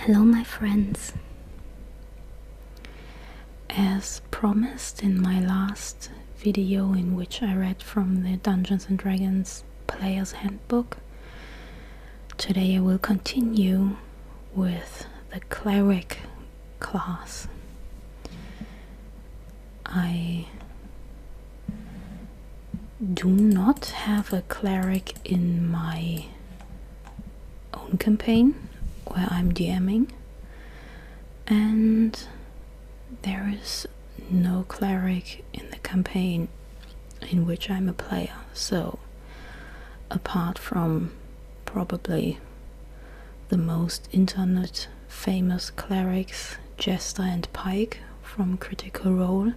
Hello my friends. As promised in my last video in which I read from the Dungeons & Dragons Player's Handbook, today I will continue with the Cleric class. I do not have a Cleric in my own campaign where I'm DMing, and there is no Cleric in the campaign in which I'm a player, so apart from probably the most internet famous clerics, Jester and Pike from Critical Role,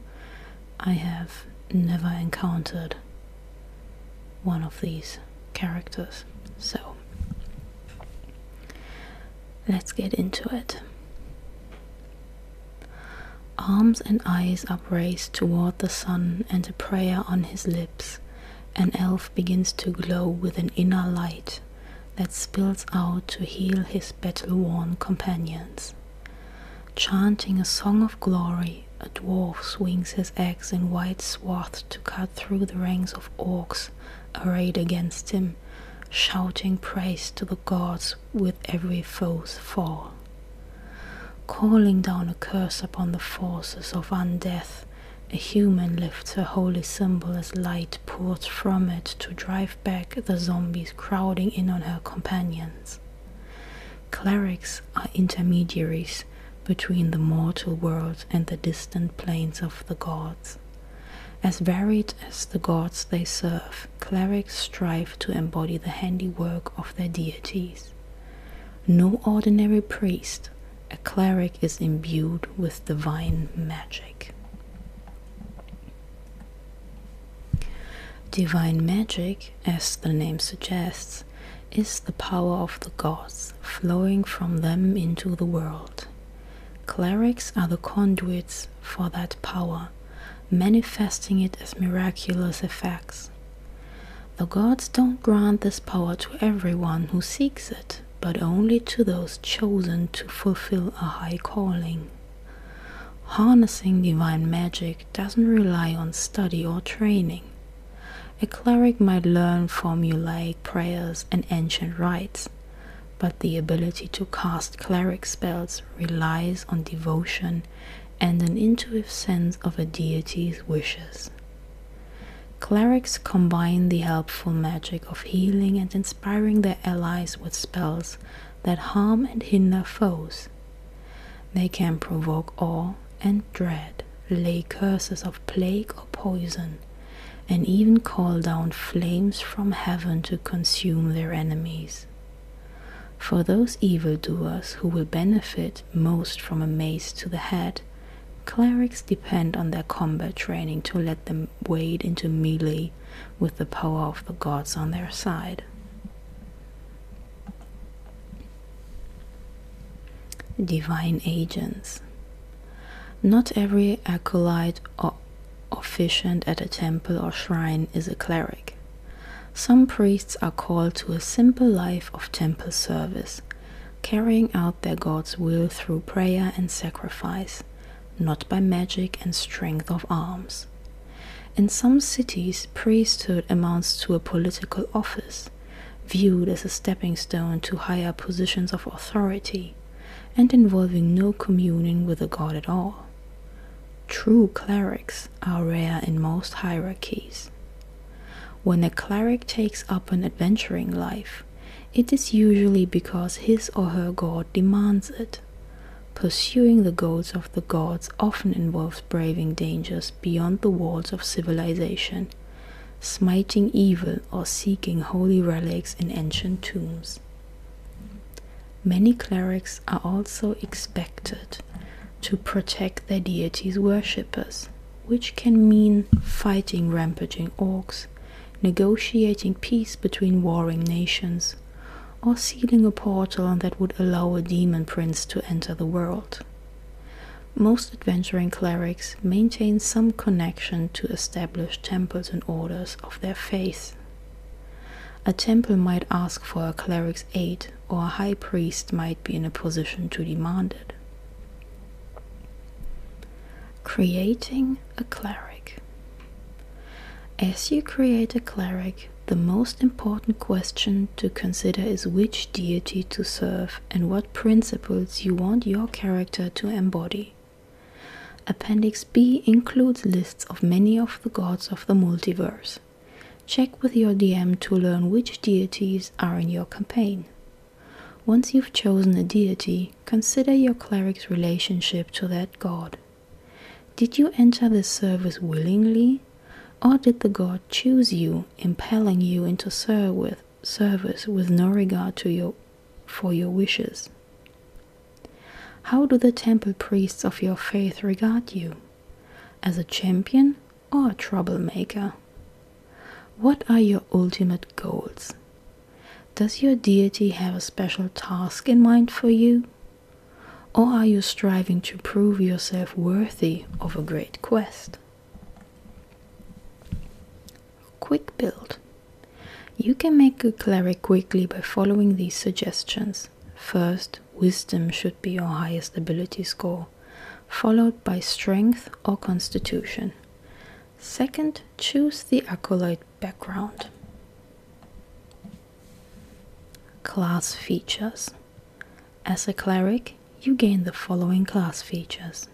I have never encountered one of these characters. So let's get into it. Arms and eyes upraised toward the sun and a prayer on his lips, an elf begins to glow with an inner light that spills out to heal his battle-worn companions. Chanting a song of glory, a dwarf swings his axe in wide swath to cut through the ranks of orcs arrayed against him, shouting praise to the gods with every foe's fall. Calling down a curse upon the forces of undeath, a human lifts her holy symbol as light pours from it to drive back the zombies crowding in on her companions. Clerics are intermediaries between the mortal world and the distant planes of the gods. As varied as the gods they serve, clerics strive to embody the handiwork of their deities. No ordinary priest, a cleric is imbued with divine magic. Divine magic, as the name suggests, is the power of the gods flowing from them into the world. Clerics are the conduits for that power, manifesting it as miraculous effects. The gods don't grant this power to everyone who seeks it, but only to those chosen to fulfill a high calling. Harnessing divine magic doesn't rely on study or training. A cleric might learn formulaic prayers and ancient rites, but the ability to cast cleric spells relies on devotion and an intuitive sense of a deity's wishes. Clerics combine the helpful magic of healing and inspiring their allies with spells that harm and hinder foes. They can provoke awe and dread, lay curses of plague or poison, and even call down flames from heaven to consume their enemies. For those evildoers who will benefit most from a mace to the head, clerics depend on their combat training to let them wade into melee with the power of the gods on their side. Divine agents. Not every acolyte or officiant at a temple or shrine is a cleric. Some priests are called to a simple life of temple service, carrying out their god's will through prayer and sacrifice, not by magic and strength of arms. In some cities, priesthood amounts to a political office, viewed as a stepping stone to higher positions of authority, and involving no communion with the god at all. True clerics are rare in most hierarchies. When a cleric takes up an adventuring life, it is usually because his or her god demands it. Pursuing the goals of the gods often involves braving dangers beyond the walls of civilization, smiting evil or seeking holy relics in ancient tombs. Many clerics are also expected to protect their deities' worshippers, which can mean fighting rampaging orcs, negotiating peace between warring nations, or sealing a portal that would allow a demon prince to enter the world. Most adventuring clerics maintain some connection to established temples and orders of their faith. A temple might ask for a cleric's aid or a high priest might be in a position to demand it. Creating a cleric. As you create a cleric, the most important question to consider is which deity to serve and what principles you want your character to embody. Appendix B includes lists of many of the gods of the multiverse. Check with your DM to learn which deities are in your campaign. Once you've chosen a deity, consider your cleric's relationship to that god. Did you enter this service willingly, or did the god choose you, impelling you into service with no regard for your wishes? How do the temple priests of your faith regard you? As a champion or a troublemaker? What are your ultimate goals? Does your deity have a special task in mind for you? Or are you striving to prove yourself worthy of a great quest? Quick build. You can make a cleric quickly by following these suggestions. First, wisdom should be your highest ability score, followed by strength or constitution. Second, choose the acolyte background. Class features. As a cleric, you gain the following class features.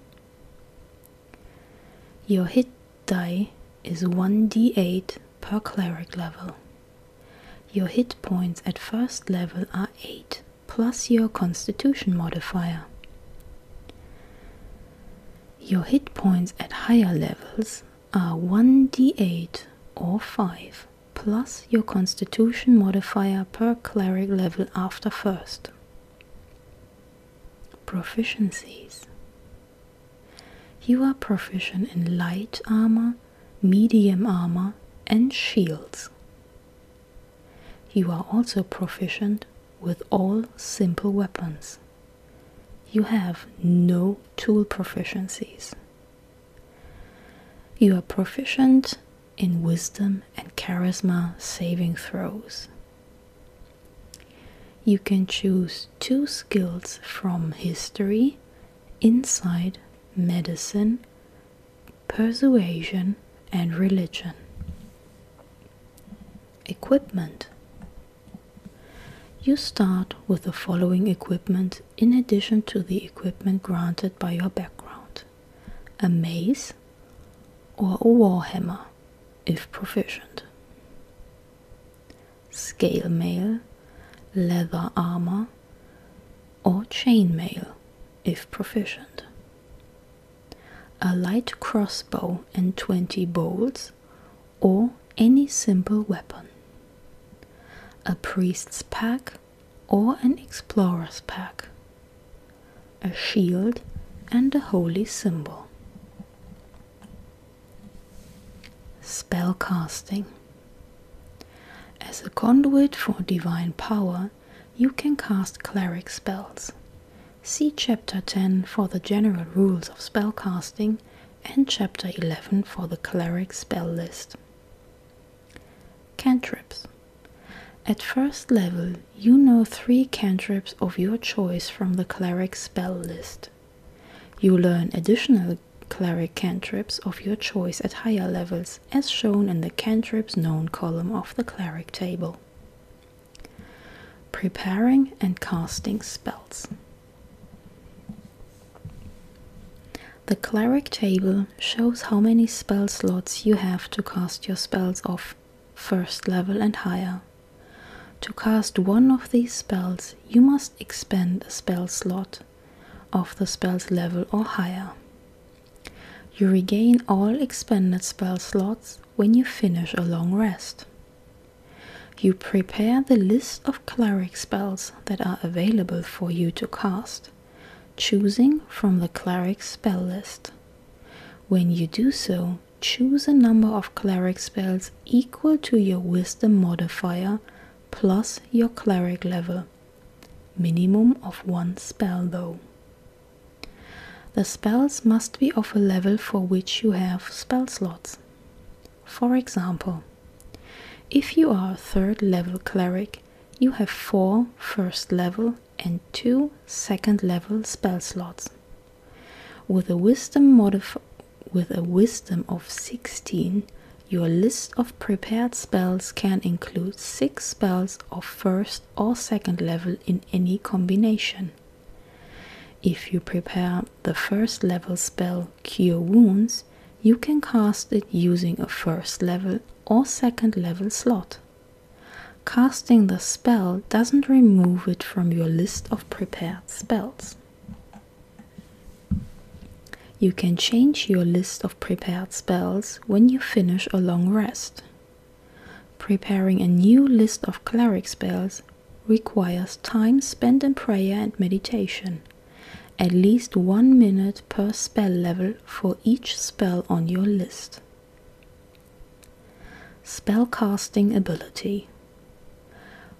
Your hit die is 1d8 per cleric level. Your hit points at first level are 8, plus your constitution modifier. Your hit points at higher levels are 1d8 or 5, plus your constitution modifier per cleric level after first. Proficiencies. You are proficient in light armor, medium armor, and shields. You are also proficient with all simple weapons. You have no tool proficiencies. You are proficient in wisdom and charisma saving throws. You can choose 2 skills from history, insight, medicine, persuasion, and religion. Equipment. You start with the following equipment in addition to the equipment granted by your background: a mace or a warhammer, if proficient, scale mail, leather armor, or chainmail, if proficient, a light crossbow and 20 bolts, or any simple weapon, a priest's pack or an explorer's pack, a shield and a holy symbol. Spellcasting. As a conduit for divine power, you can cast cleric spells. See Chapter 10 for the general rules of spellcasting and Chapter 11 for the cleric spell list. Cantrips. At first level, you know 3 cantrips of your choice from the cleric spell list. You learn additional cleric cantrips of your choice at higher levels, as shown in the cantrips known column of the cleric table. Preparing and casting spells. The cleric table shows how many spell slots you have to cast your spells of first level and higher. To cast one of these spells, you must expend a spell slot of the spell's level or higher. You regain all expended spell slots when you finish a long rest. You prepare the list of cleric spells that are available for you to cast, choosing from the cleric spell list. When you do so, choose a number of cleric spells equal to your wisdom modifier plus your cleric level. Minimum of 1 spell though. The spells must be of a level for which you have spell slots. For example, if you are a 3rd level cleric, you have 4 first level and 2 second level spell slots. With a wisdom of 16, your list of prepared spells can include 6 spells of first or second level in any combination. If you prepare the first level spell Cure Wounds, you can cast it using a first level or second level slot. Casting the spell doesn't remove it from your list of prepared spells. You can change your list of prepared spells when you finish a long rest. Preparing a new list of cleric spells requires time spent in prayer and meditation, at least 1 minute per spell level for each spell on your list. Spellcasting ability.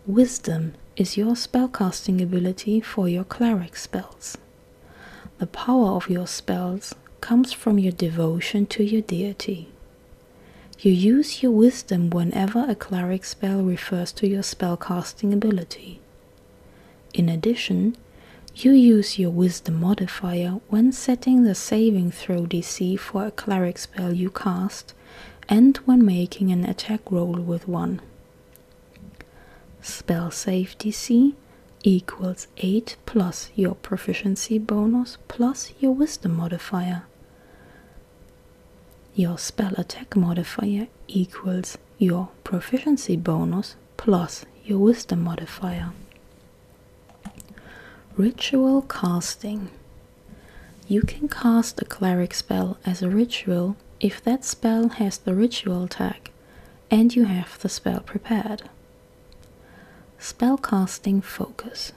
Wisdom is your spellcasting ability for your cleric spells. The power of your spells comes from your devotion to your deity. You use your wisdom whenever a cleric spell refers to your spellcasting ability. In addition, you use your wisdom modifier when setting the saving throw DC for a cleric spell you cast and when making an attack roll with one. Spell save DC equals 8 plus your proficiency bonus plus your wisdom modifier. Your spell attack modifier equals your proficiency bonus plus your wisdom modifier. Ritual casting. You can cast a cleric spell as a ritual if that spell has the ritual tag and you have the spell prepared. Spellcasting focus.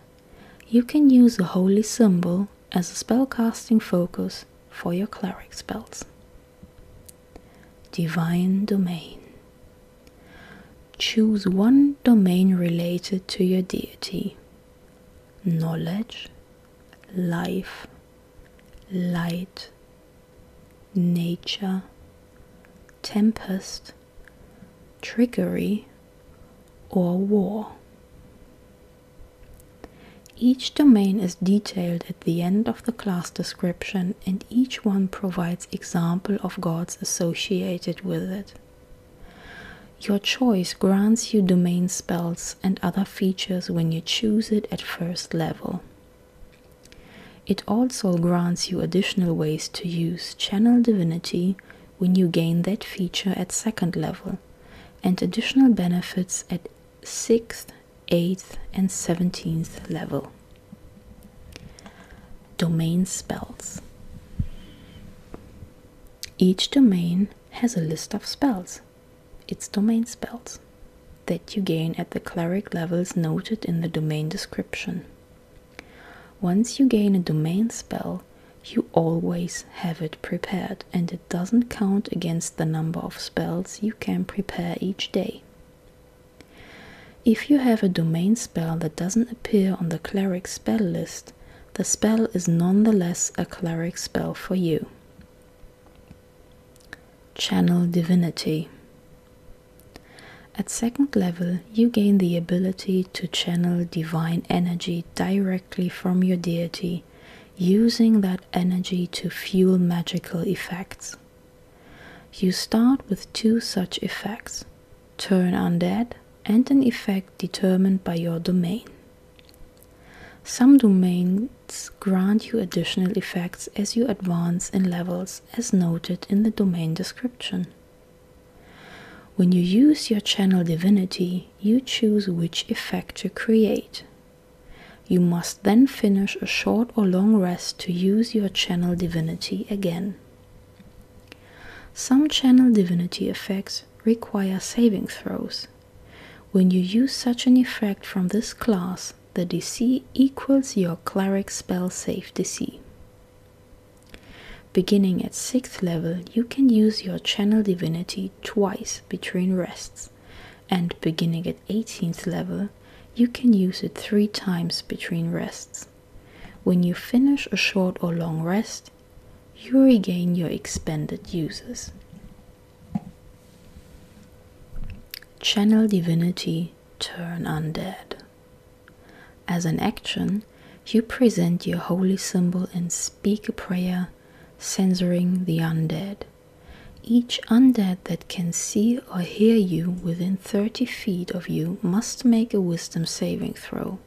You can use a holy symbol as a spellcasting focus for your cleric spells. Divine domain. Choose one domain related to your deity. Knowledge, life, light, nature, tempest, trickery, or war. Each domain is detailed at the end of the class description, and each one provides example of gods associated with it. Your choice grants you domain spells and other features when you choose it at first level. It also grants you additional ways to use Channel Divinity when you gain that feature at second level, and additional benefits at 6th, 8th and 17th level. Domain spells. Each domain has a list of spells, its domain spells, that you gain at the cleric levels noted in the domain description. Once you gain a domain spell, you always have it prepared, and it doesn't count against the number of spells you can prepare each day. If you have a domain spell that doesn't appear on the cleric spell list, the spell is nonetheless a cleric spell for you. Channel Divinity. At second level, you gain the ability to channel divine energy directly from your deity, using that energy to fuel magical effects. You start with 2 such effects, Turn Undead and an effect determined by your domain. Some domains grant you additional effects as you advance in levels, as noted in the domain description. When you use your Channel Divinity, you choose which effect to create. You must then finish a short or long rest to use your Channel Divinity again. Some Channel Divinity effects require saving throws. When you use such an effect from this class, the DC equals your cleric spell save DC. Beginning at 6th level, you can use your Channel Divinity twice between rests, and beginning at 18th level, you can use it 3 times between rests. When you finish a short or long rest, you regain your expended uses. Channel Divinity, Turn Undead. As an action, you present your holy symbol and speak a prayer, censoring the undead. Each undead that can see or hear you within 30 feet of you must make a wisdom saving throw.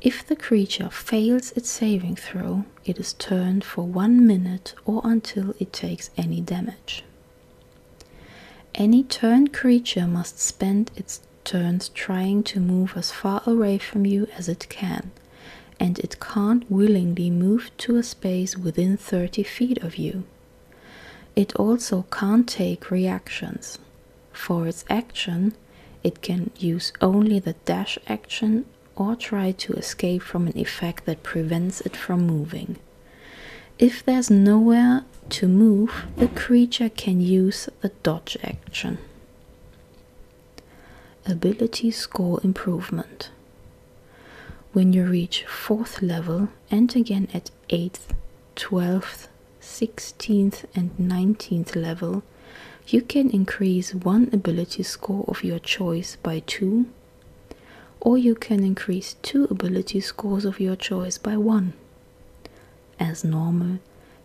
If the creature fails its saving throw, it is turned for 1 minute or until it takes any damage. Any turned creature must spend its turns trying to move as far away from you as it can, and it can't willingly move to a space within 30 feet of you. It also can't take reactions. For its action, it can use only the dash action or try to escape from an effect that prevents it from moving. If there's nowhere to move, the creature can use the dodge action. Ability score improvement. When you reach 4th level and again at 8th, 12th, 16th and 19th level, you can increase one ability score of your choice by 2, or you can increase 2 ability scores of your choice by 1. As normal,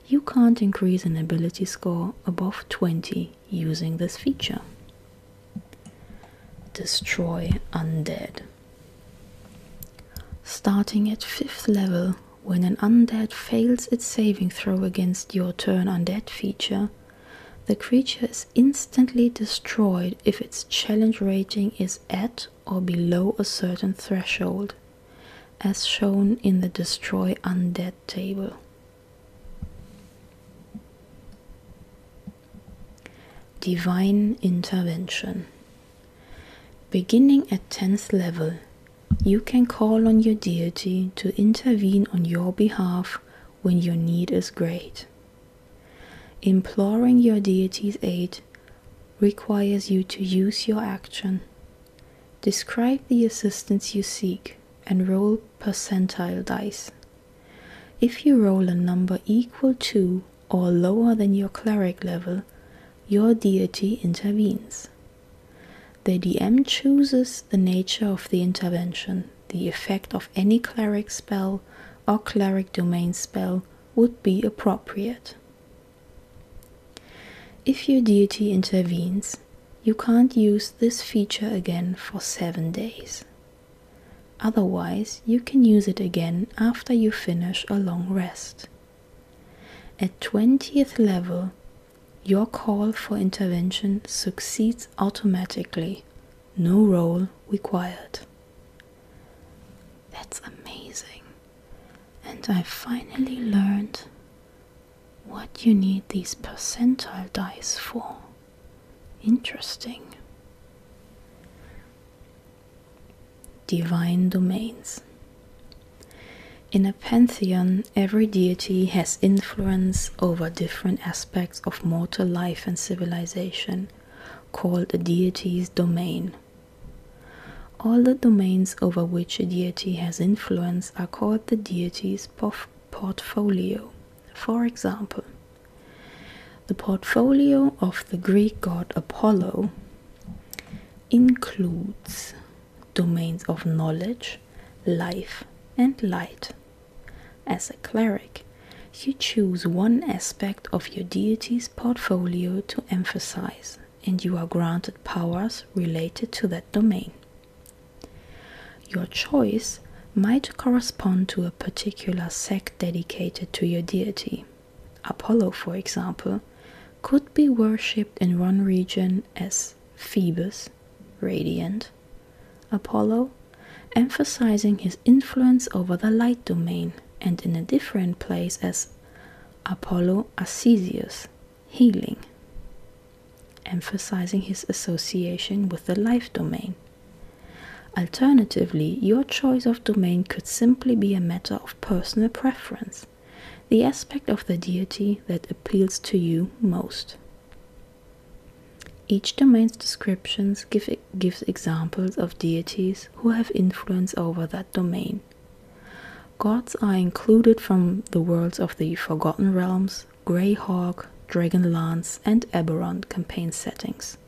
you can't increase an ability score above 20 using this feature. Destroy Undead. Starting at 5th level, when an undead fails its saving throw against your turn undead feature, the creature is instantly destroyed if its challenge rating is at or below a certain threshold, as shown in the Destroy Undead table. Divine Intervention. Beginning at 10th level, you can call on your deity to intervene on your behalf when your need is great. Imploring your deity's aid requires you to use your action. Describe the assistance you seek and roll percentile dice. If you roll a number equal to or lower than your cleric level, your deity intervenes. The DM chooses the nature of the intervention. The effect of any cleric spell or cleric domain spell would be appropriate. If your deity intervenes, you can't use this feature again for 7 days. Otherwise, you can use it again after you finish a long rest. At 20th level, your call for intervention succeeds automatically. No roll required. That's amazing. And I finally learned what you need these percentile dice for. Interesting. Divine Domains. In a pantheon, every deity has influence over different aspects of mortal life and civilization, called a deity's domain. All the domains over which a deity has influence are called the deity's portfolio. For example, the portfolio of the Greek god Apollo includes domains of knowledge, life, and light. As a cleric, you choose one aspect of your deity's portfolio to emphasize, and you are granted powers related to that domain. Your choice might correspond to a particular sect dedicated to your deity. Apollo, for example, could be worshipped in one region as Phoebus, radiant, Apollo, emphasizing his influence over the light domain, and in a different place as Apollo Ascesius, healing, emphasizing his association with the life domain. Alternatively, your choice of domain could simply be a matter of personal preference, the aspect of the deity that appeals to you most. Each domain's descriptions gives examples of deities who have influence over that domain. Gods are included from the worlds of the Forgotten Realms, Greyhawk, Dragonlance, and Eberron campaign settings,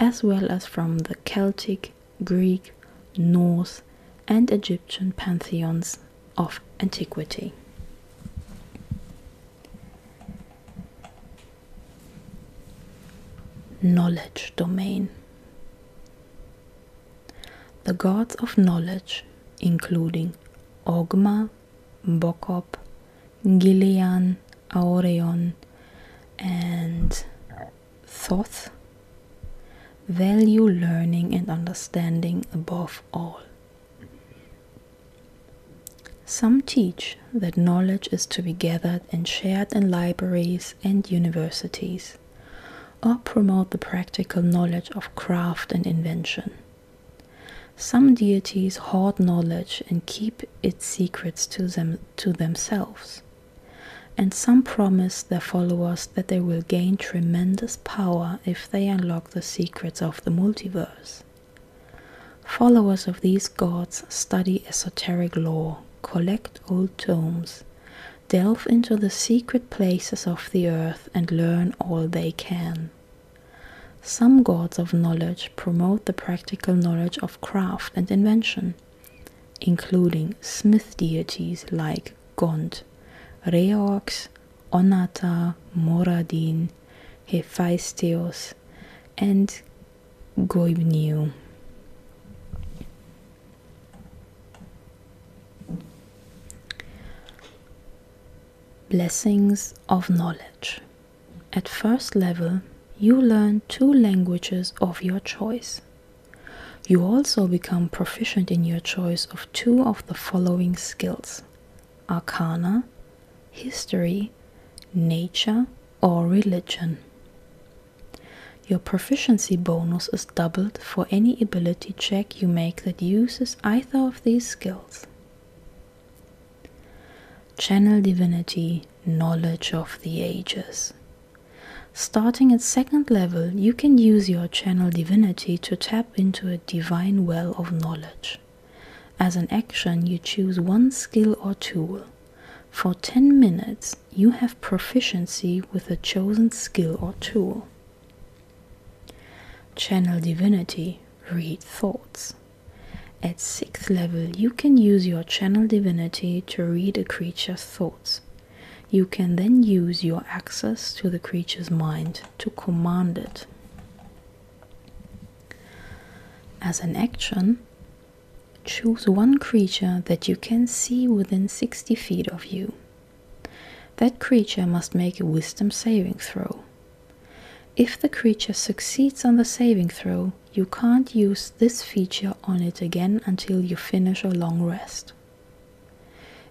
as well as from the Celtic, Greek, Norse, and Egyptian pantheons of antiquity. Knowledge domain. The gods of knowledge, including Ogma, Bokop, Gilean, Aureon, and Thoth, value learning and understanding above all. Some teach that knowledge is to be gathered and shared in libraries and universities, or promote the practical knowledge of craft and invention. Some deities hoard knowledge and keep its secrets to themselves, and some promise their followers that they will gain tremendous power if they unlock the secrets of the multiverse. Followers of these gods study esoteric lore, collect old tomes, delve into the secret places of the earth, and learn all they can. Some gods of knowledge promote the practical knowledge of craft and invention, including smith deities like Gond, Reorx, Onata, Moradin, Hephaestos, and Goibniu. Blessings of knowledge. At first level, you learn 2 languages of your choice. You also become proficient in your choice of 2 of the following skills: Arcana, History, Nature, or Religion. Your proficiency bonus is doubled for any ability check you make that uses either of these skills. Channel Divinity, Knowledge of the Ages. Starting at 2nd level, you can use your Channel Divinity to tap into a divine well of knowledge. As an action, you choose 1 skill or tool. For 10 minutes, you have proficiency with a chosen skill or tool. Channel Divinity, Read Thoughts. At 6th level, you can use your Channel Divinity to read a creature's thoughts. You can then use your access to the creature's mind to command it. As an action, choose 1 creature that you can see within 60 feet of you. That creature must make a wisdom saving throw. If the creature succeeds on the saving throw, you can't use this feature on it again until you finish a long rest.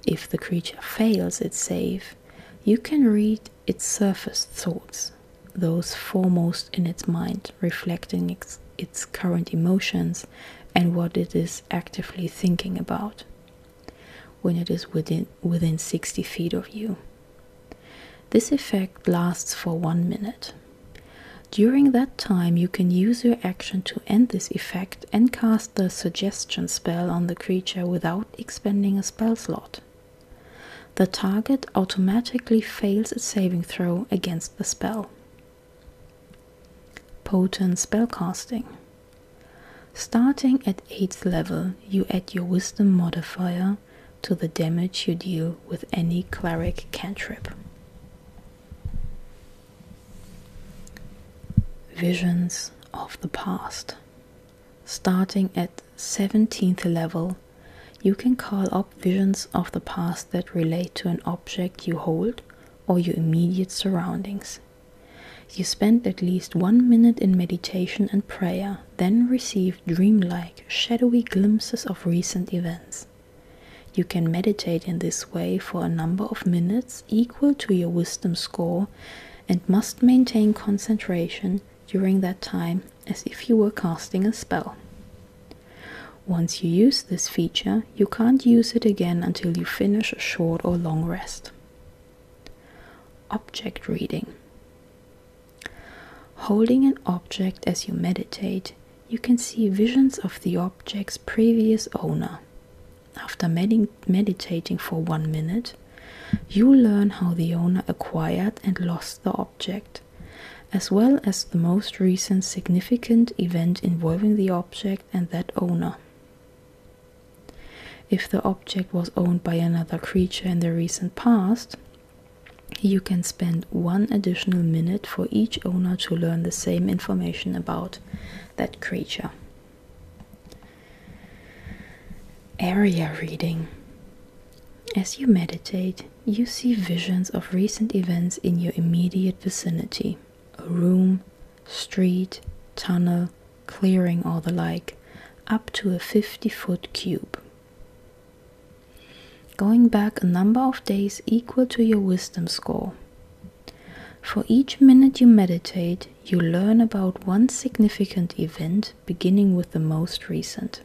If the creature fails its save, you can read its surface thoughts, those foremost in its mind, reflecting its current emotions and what it is actively thinking about when it is within 60 feet of you. This effect lasts for 1 minute. During that time, you can use your action to end this effect and cast the suggestion spell on the creature without expending a spell slot. The target automatically fails its saving throw against the spell. Potent spellcasting. Starting at 8th level, you add your wisdom modifier to the damage you deal with any cleric cantrip. Visions of the past. Starting at 17th level, you can call up visions of the past that relate to an object you hold or your immediate surroundings. You spend at least 1 minute in meditation and prayer, then receive dreamlike, shadowy glimpses of recent events. You can meditate in this way for a number of minutes equal to your wisdom score and must maintain concentration during that time as if you were casting a spell. Once you use this feature, you can't use it again until you finish a short or long rest. Object reading. Holding an object as you meditate, you can see visions of the object's previous owner. After meditating for 1 minute, you learn how the owner acquired and lost the object, as well as the most recent significant event involving the object and that owner. If the object was owned by another creature in the recent past, you can spend 1 additional minute for each owner to learn the same information about that creature. Area reading. As you meditate, you see visions of recent events in your immediate vicinity. A room, street, tunnel, clearing or the like, up to a 50-foot cube. Going back a number of days equal to your wisdom score. For each minute you meditate, you learn about one significant event, beginning with the most recent.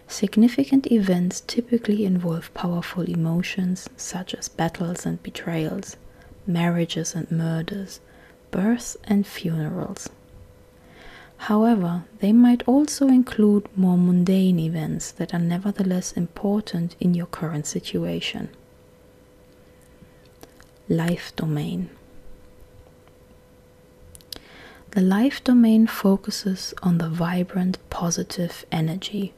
Significant events typically involve powerful emotions such as battles and betrayals, marriages and murders, births and funerals. However, they might also include more mundane events that are nevertheless important in your current situation. Life domain. The life domain focuses on the vibrant, positive energy,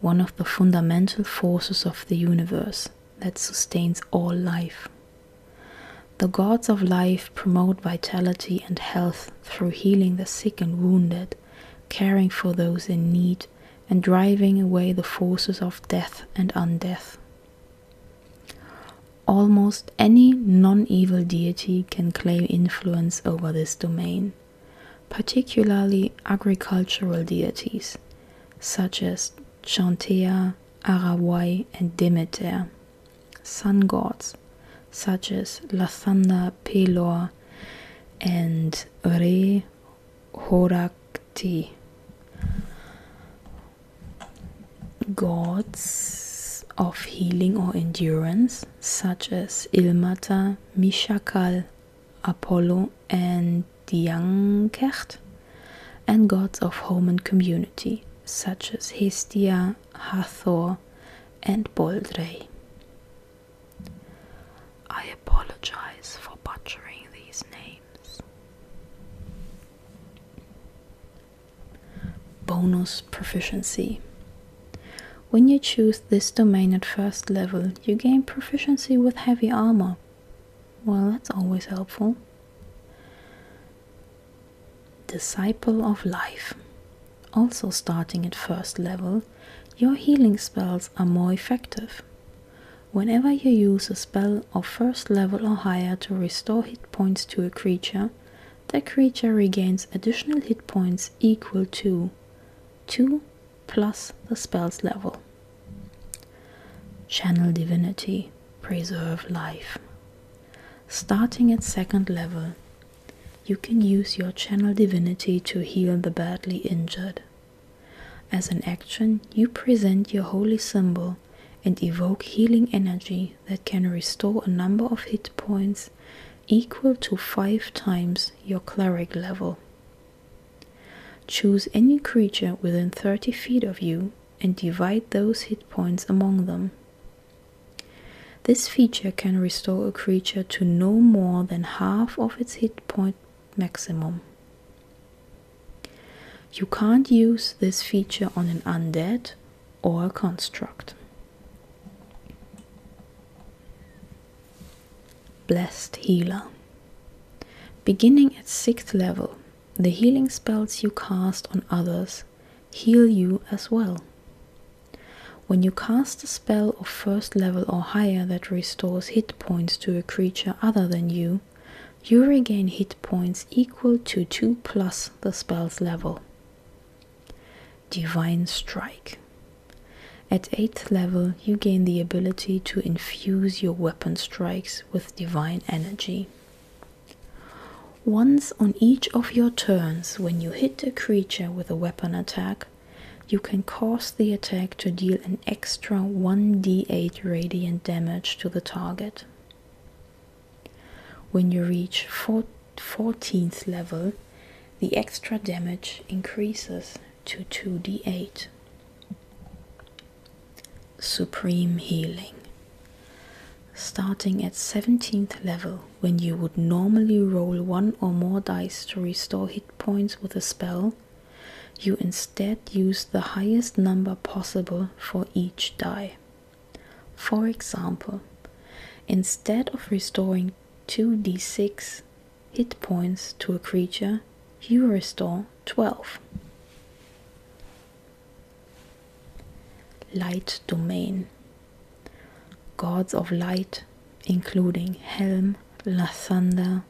one of the fundamental forces of the universe that sustains all life. The gods of life promote vitality and health through healing the sick and wounded, caring for those in need, and driving away the forces of death and undeath. Almost any non-evil deity can claim influence over this domain, particularly agricultural deities, such as Chantea, Arawai, and Demeter, sun gods, such as Lathander, Pelor, and Re Horakti, gods of healing or endurance, such as Ilmater, Mishakal, Apollo, and Diankert, and gods of home and community, such as Hestia, Hathor, and Boldrey. I apologize for butchering these names. Bonus proficiency. When you choose this domain at first level, you gain proficiency with heavy armor. Well, that's always helpful. Disciple of Life. Also starting at first level, your healing spells are more effective. Whenever you use a spell of first level or higher to restore hit points to a creature, that creature regains additional hit points equal to 2 plus the spell's level. Channel Divinity. Preserve life. Starting at second level, you can use your Channel Divinity to heal the badly injured. As an action, you present your holy symbol and evoke healing energy that can restore a number of hit points equal to 5 times your Cleric level. Choose any creature within 30 feet of you and divide those hit points among them. This feature can restore a creature to no more than half of its hit point maximum. You can't use this feature on an undead or a construct. Blessed Healer. Beginning at 6th level, the healing spells you cast on others heal you as well. When you cast a spell of first level or higher that restores hit points to a creature other than you, you regain hit points equal to 2 plus the spell's level. Divine Strike. At 8th level, you gain the ability to infuse your weapon strikes with divine energy. Once on each of your turns, when you hit a creature with a weapon attack, you can cause the attack to deal an extra 1d8 radiant damage to the target. When you reach 14th level, the extra damage increases to 2d8. Supreme Healing. Starting at 17th level, when you would normally roll 1 or more dice to restore hit points with a spell, You instead use the highest number possible for each die. For example, instead of restoring 2d6 hit points to a creature, you restore 12. Light Domain. Gods of light, including Helm, Lathander,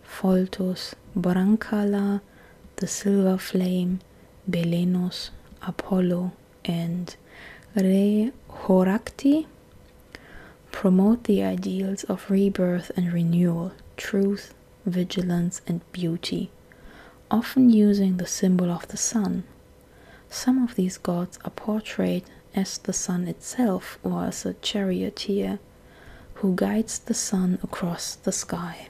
Foltos, Brancala, the Silver Flame, Belenos, Apollo, and Re Horakti, promote the ideals of rebirth and renewal, truth, vigilance, and beauty, often using the symbol of the sun. Some of these gods are portrayed as the sun itself or as a charioteer who guides the sun across the sky.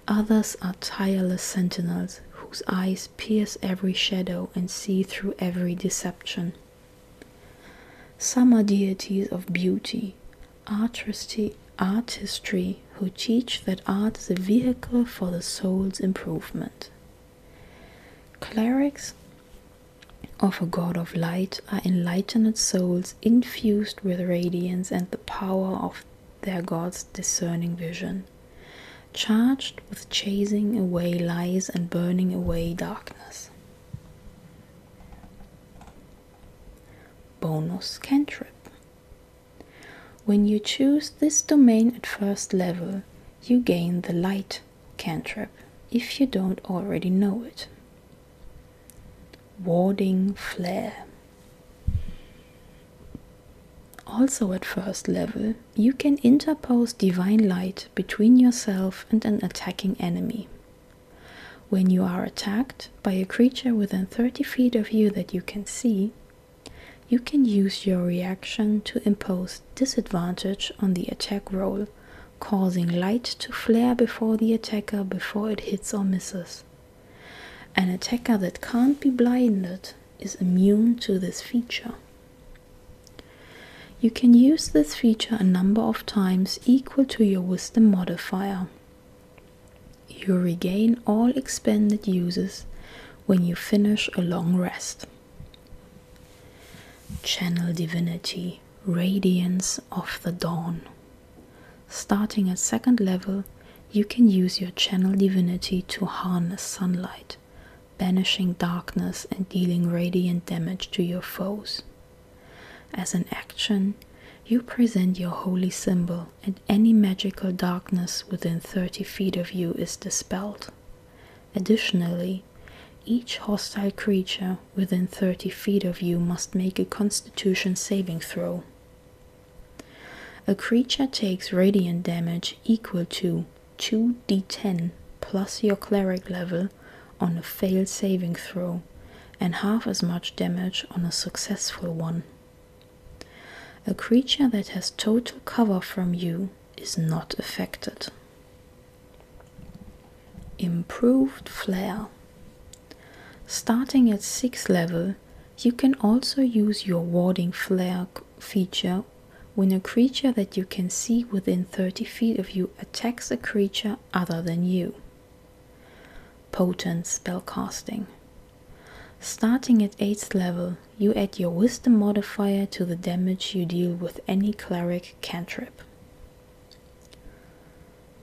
Others are tireless sentinels whose eyes pierce every shadow and see through every deception. Some are deities of beauty, artistry who teach that art is a vehicle for the soul's improvement. Clerics of a god of light are enlightened souls infused with radiance and the power of their god's discerning vision, charged with chasing away lies and burning away darkness. Bonus Cantrip. When you choose this domain at first level, you gain the Light Cantrip, if you don't already know it. Warding Flare. Also at first level, you can interpose divine light between yourself and an attacking enemy. When you are attacked by a creature within 30 feet of you that you can see, you can use your reaction to impose disadvantage on the attack roll, causing light to flare before the attacker before it hits or misses. An attacker that can't be blinded is immune to this feature. You can use this feature a number of times equal to your wisdom modifier. You regain all expended uses when you finish a long rest. Channel Divinity, Radiance of the Dawn. Starting at second level, you can use your Channel Divinity to harness sunlight, banishing darkness and dealing radiant damage to your foes. As an action, you present your holy symbol and any magical darkness within 30 feet of you is dispelled. Additionally, each hostile creature within 30 feet of you must make a Constitution saving throw. A creature takes radiant damage equal to 2d10 plus your cleric level on a failed saving throw and half as much damage on a successful one. A creature that has total cover from you is not affected. Improved Flare. Starting at 6th level, you can also use your Warding Flare feature when a creature that you can see within 30 feet of you attacks a creature other than you. Potent Spellcasting. Starting at 8th level, you add your Wisdom modifier to the damage you deal with any Cleric cantrip.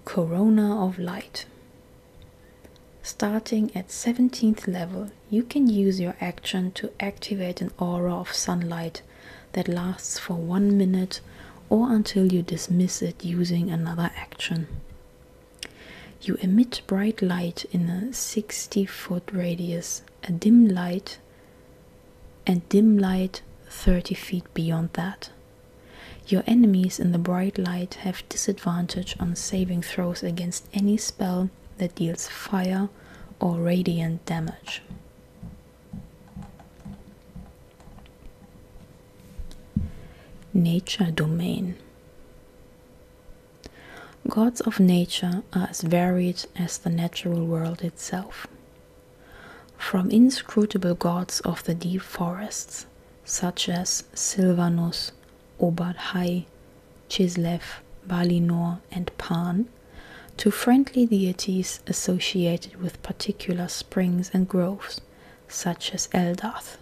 Corona of Light. Starting at 17th level, you can use your action to activate an aura of sunlight that lasts for 1 minute or until you dismiss it using another action. You emit bright light in a 60-foot radius, a dim light, and dim light 30 feet beyond that. Your enemies in the bright light have disadvantage on saving throws against any spell that deals fire or radiant damage. Nature Domain. Gods of nature are as varied as the natural world itself. From inscrutable gods of the deep forests, such as Sylvanus, Obad-Hai, Chislev, Valinor, and Pan, to friendly deities associated with particular springs and groves, such as Eldath.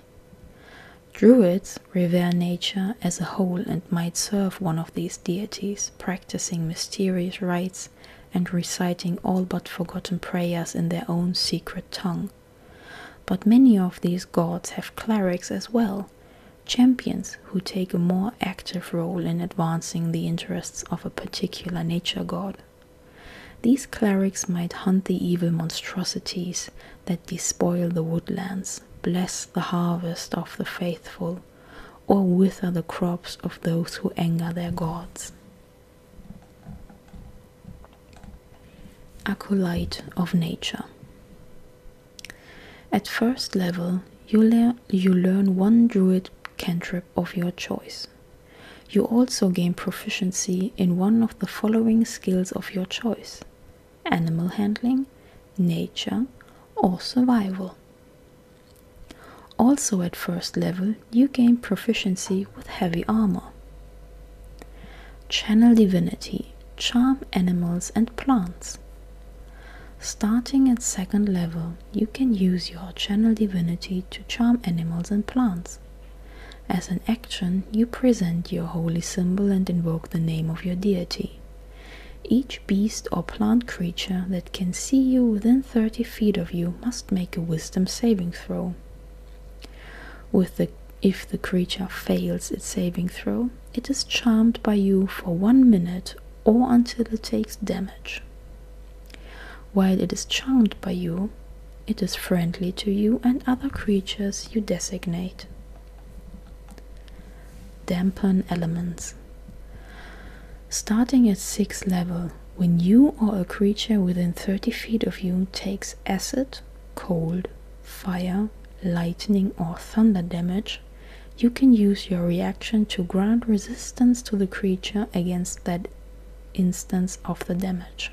Druids revere nature as a whole and might serve one of these deities, practicing mysterious rites and reciting all but forgotten prayers in their own secret tongue. But many of these gods have clerics as well, champions who take a more active role in advancing the interests of a particular nature god. These clerics might hunt the evil monstrosities that despoil the woodlands, bless the harvest of the faithful, or wither the crops of those who anger their gods. Acolyte of Nature. At first level, you learn one Druid cantrip of your choice. You also gain proficiency in one of the following skills of your choice: animal handling, nature, or survival. Also at first level, you gain proficiency with heavy armor. Channel Divinity, charm animals and plants. Starting at second level, you can use your Channel Divinity to charm animals and plants. As an action, you present your holy symbol and invoke the name of your deity. Each beast or plant creature that can see you within 30 feet of you must make a wisdom saving throw. If the creature fails its saving throw, it is charmed by you for 1 minute or until it takes damage. While it is charmed by you, it is friendly to you and other creatures you designate. Dampen elements. Starting at 6th level, when you or a creature within 30 feet of you takes acid, cold, fire, lightning or thunder damage, you can use your reaction to grant resistance to the creature against that instance of the damage.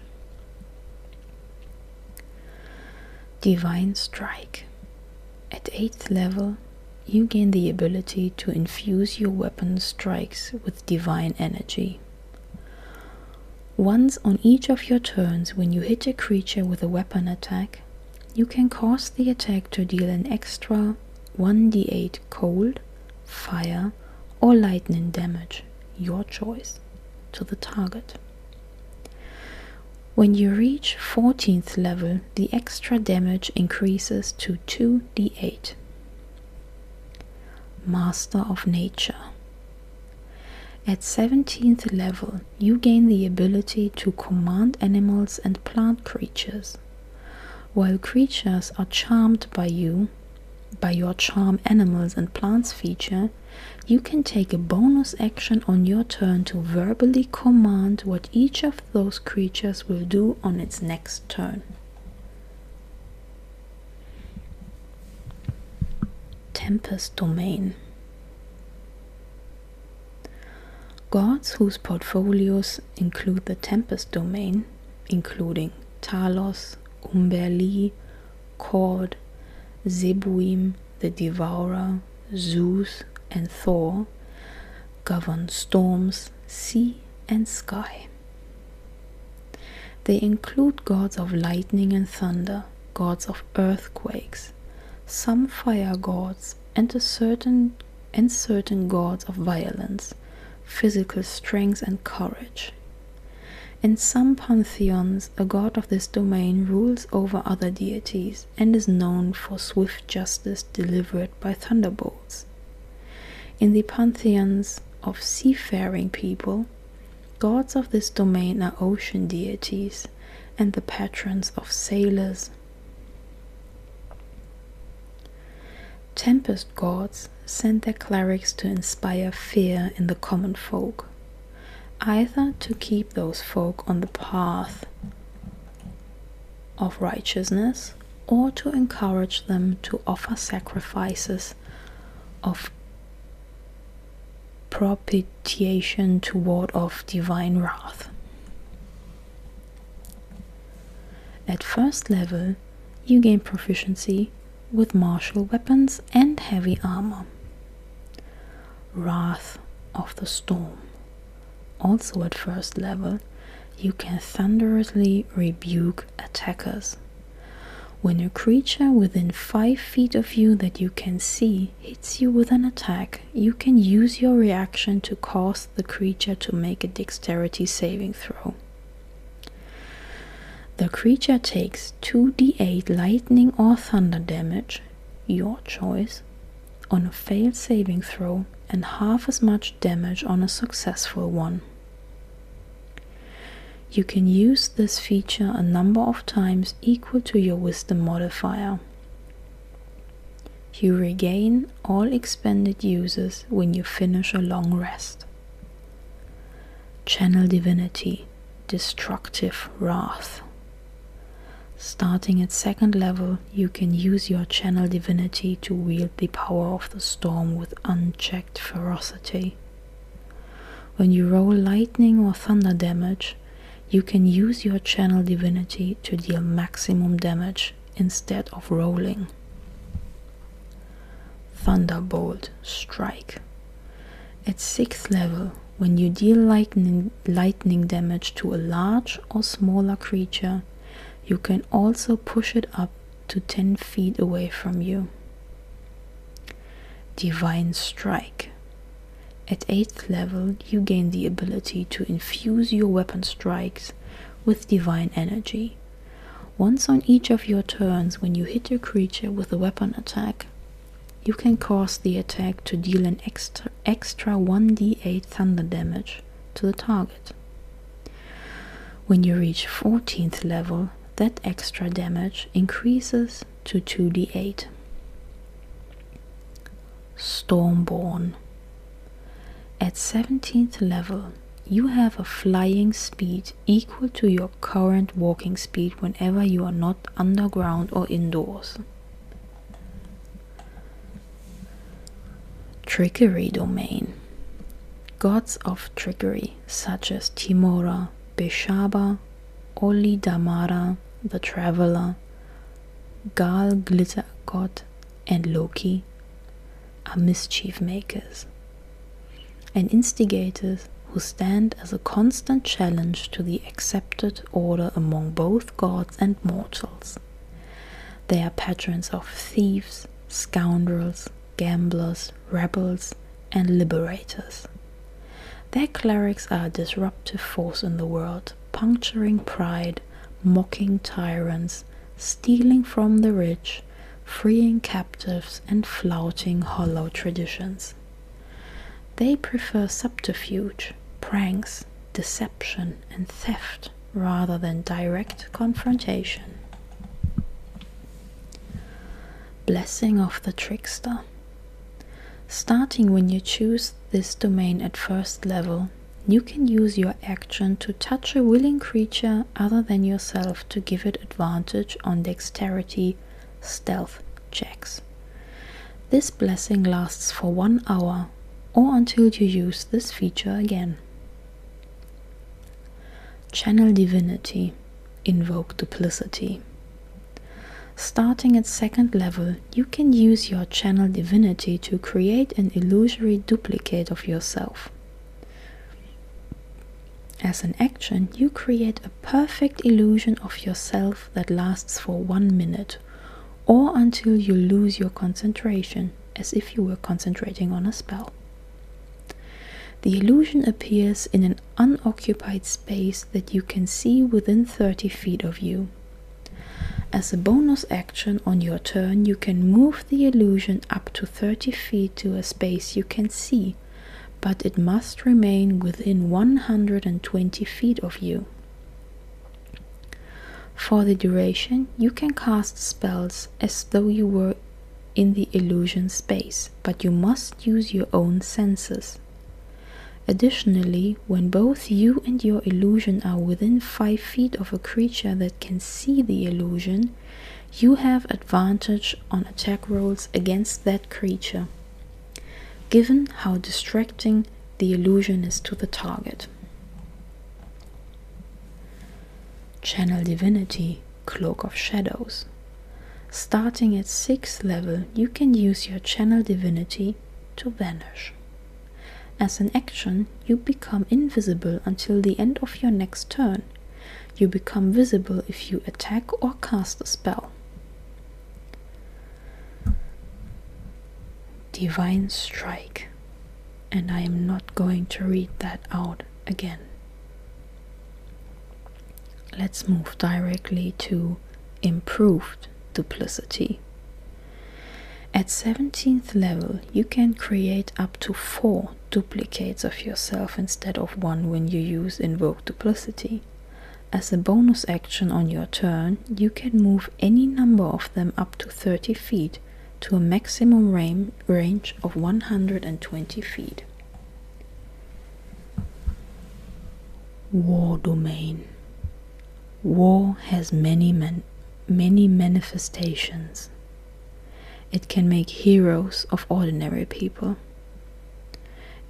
Divine Strike. At 8th level, you gain the ability to infuse your weapon strikes with divine energy. Once on each of your turns, when you hit a creature with a weapon attack, you can cause the attack to deal an extra 1d8 cold, fire, or lightning damage, your choice, to the target. When you reach 14th level, the extra damage increases to 2d8. Master of Nature. At 17th level, you gain the ability to command animals and plant creatures. While creatures are charmed by you, by your Charm Animals and Plants feature, you can take a bonus action on your turn to verbally command what each of those creatures will do on its next turn. Tempest Domain. Gods whose portfolios include the Tempest Domain, including Talos, Umberli, Kord, Zebuim, the Devourer, Zeus, and Thor, govern storms, sea, and sky. They include gods of lightning and thunder, gods of earthquakes, some fire gods, and certain gods of violence, physical strength, and courage. In some pantheons, a god of this domain rules over other deities and is known for swift justice delivered by thunderbolts. In the pantheons of seafaring people, gods of this domain are ocean deities and the patrons of sailors. Tempest gods send their clerics to inspire fear in the common folk, either to keep those folk on the path of righteousness or to encourage them to offer sacrifices of propitiation to ward off divine wrath. At first level, you gain proficiency with martial weapons and heavy armor. Wrath of the Storm. Also at first level, you can thunderously rebuke attackers. When a creature within 5 feet of you that you can see hits you with an attack, you can use your reaction to cause the creature to make a dexterity saving throw. The creature takes 2d8 lightning or thunder damage, your choice, on a failed saving throw and half as much damage on a successful one. You can use this feature a number of times equal to your wisdom modifier. You regain all expended uses when you finish a long rest. Channel Divinity, Destructive Wrath. Starting at 2nd level, you can use your Channel Divinity to wield the power of the storm with unchecked ferocity. When you roll lightning or thunder damage, you can use your Channel Divinity to deal maximum damage instead of rolling. Thunderbolt Strike. At 6th level, when you deal lightning damage to a large or smaller creature, you can also push it up to 10 feet away from you. Divine Strike. At 8th level, you gain the ability to infuse your weapon strikes with divine energy. Once on each of your turns, when you hit a creature with a weapon attack, you can cause the attack to deal an extra 1d8 thunder damage to the target. When you reach 14th level, that extra damage increases to 2d8. Stormborn. At 17th level, you have a flying speed equal to your current walking speed whenever you are not underground or indoors. Trickery Domain. Gods of trickery such as Timora, Beshaba, Oli Damara, the Traveler, Gal Glitter God, and Loki are mischief makers and instigators who stand as a constant challenge to the accepted order among both gods and mortals. They are patrons of thieves, scoundrels, gamblers, rebels, and liberators. Their clerics are a disruptive force in the world, puncturing pride, mocking tyrants, stealing from the rich, freeing captives, and flouting hollow traditions. They prefer subterfuge, pranks, deception, and theft rather than direct confrontation. Blessing of the Trickster. Starting when you choose this domain at 1st level, you can use your action to touch a willing creature other than yourself to give it advantage on dexterity, stealth checks. This blessing lasts for 1 hour or until you use this feature again. Channel Divinity, Invoke Duplicity. Starting at 2nd level, you can use your Channel Divinity to create an illusory duplicate of yourself. As an action, you create a perfect illusion of yourself that lasts for 1 minute, or until you lose your concentration, as if you were concentrating on a spell. The illusion appears in an unoccupied space that you can see within 30 feet of you. As a bonus action on your turn, you can move the illusion up to 30 feet to a space you can see, but it must remain within 120 feet of you. For the duration, you can cast spells as though you were in the illusion space, but you must use your own senses. Additionally, when both you and your illusion are within 5 feet of a creature that can see the illusion, you have advantage on attack rolls against that creature, given how distracting the illusion is to the target. Channel Divinity, Cloak of Shadows. Starting at 6th level, you can use your Channel Divinity to vanish. As an action, you become invisible until the end of your next turn. You become visible if you attack or cast a spell. Divine Strike, and I am not going to read that out again. Let's move directly to Improved Duplicity. At 17th level, you can create up to 4 duplicates of yourself instead of 1 when you use Invoke Duplicity. As a bonus action on your turn, you can move any number of them up to 30 feet to a maximum range of 120 feet. War Domain. War has many manifestations. It can make heroes of ordinary people.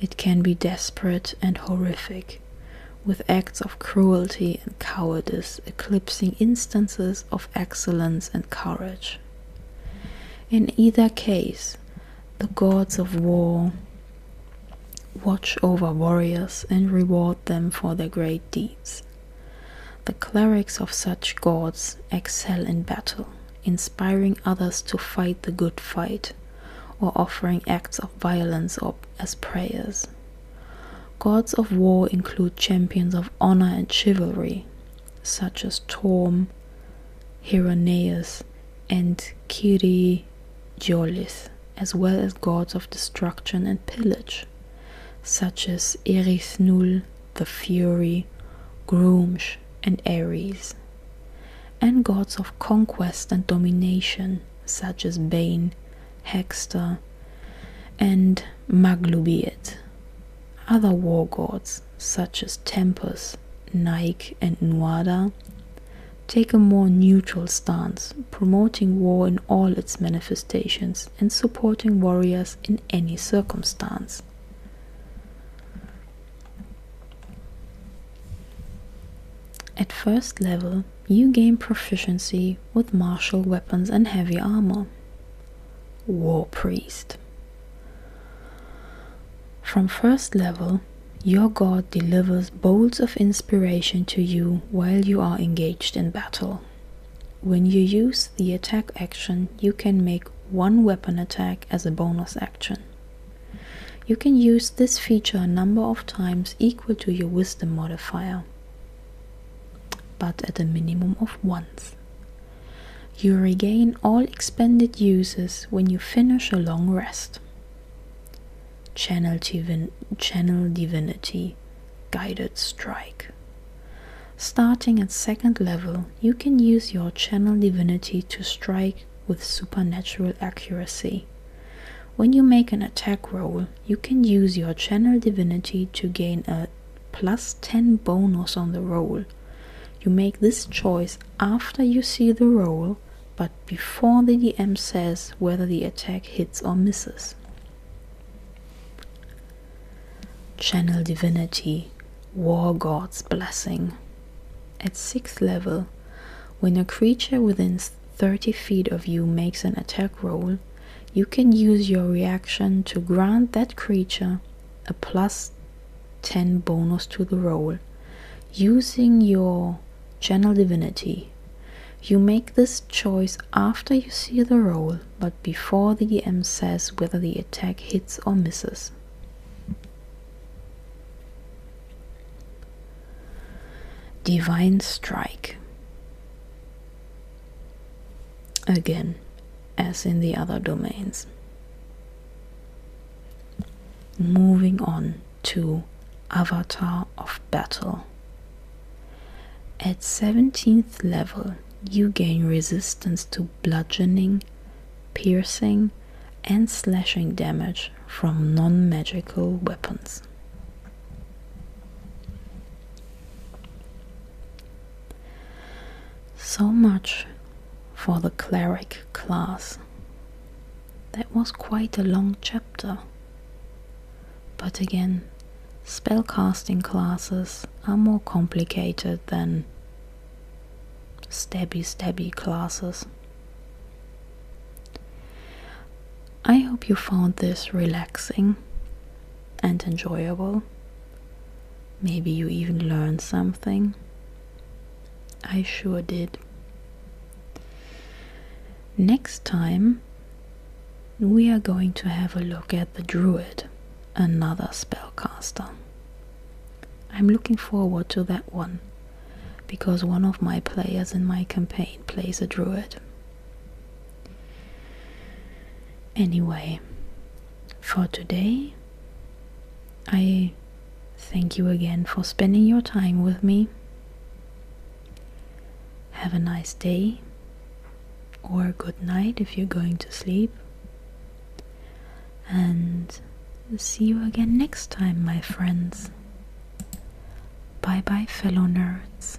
It can be desperate and horrific, with acts of cruelty and cowardice eclipsing instances of excellence and courage. In either case, the gods of war watch over warriors and reward them for their great deeds. The clerics of such gods excel in battle, inspiring others to fight the good fight, or offering acts of violence as prayers. Gods of war include champions of honor and chivalry, such as Torm, Hieroneus, and Kirigiolis, as well as gods of destruction and pillage, such as Erithnul, the Fury, Grumsh, and Ares, and gods of conquest and domination, such as Bane, Hexter, and Maglubiet. Other war gods, such as Tempus, Nike, and Nuada, take a more neutral stance, promoting war in all its manifestations and supporting warriors in any circumstance. At first level, you gain proficiency with martial weapons and heavy armor. War Priest. From first level, your god delivers bolts of inspiration to you while you are engaged in battle. When you use the attack action, you can make one weapon attack as a bonus action. You can use this feature a number of times equal to your wisdom modifier, but at a minimum of once. You regain all expended uses when you finish a long rest. Channel Divinity, Guided Strike. Starting at second level, you can use your Channel Divinity to strike with supernatural accuracy. When you make an attack roll, you can use your Channel Divinity to gain a +10 bonus on the roll. You make this choice after you see the roll, but before the DM says whether the attack hits or misses. Channel Divinity, War God's Blessing. At 6th level, when a creature within 30 feet of you makes an attack roll, you can use your reaction to grant that creature a +10 bonus to the roll, using your Channel Divinity. You make this choice after you see the roll, but before the DM says whether the attack hits or misses. Divine Strike. Again, as in the other domains. Moving on to Avatar of Battle. At 17th level, you gain resistance to bludgeoning, piercing, and slashing damage from non-magical weapons. So much for the Cleric class. That was quite a long chapter. But again, spellcasting classes are more complicated than stabby classes. I hope you found this relaxing and enjoyable. Maybe you even learned something. I sure did. Next time we are going to have a look at the Druid, another spellcaster. I'm looking forward to that one, because one of my players in my campaign plays a Druid. Anyway, for today, I thank you again for spending your time with me. Have a nice day, or good night if you're going to sleep. And see you again next time, my friends. Bye bye, fellow nerds.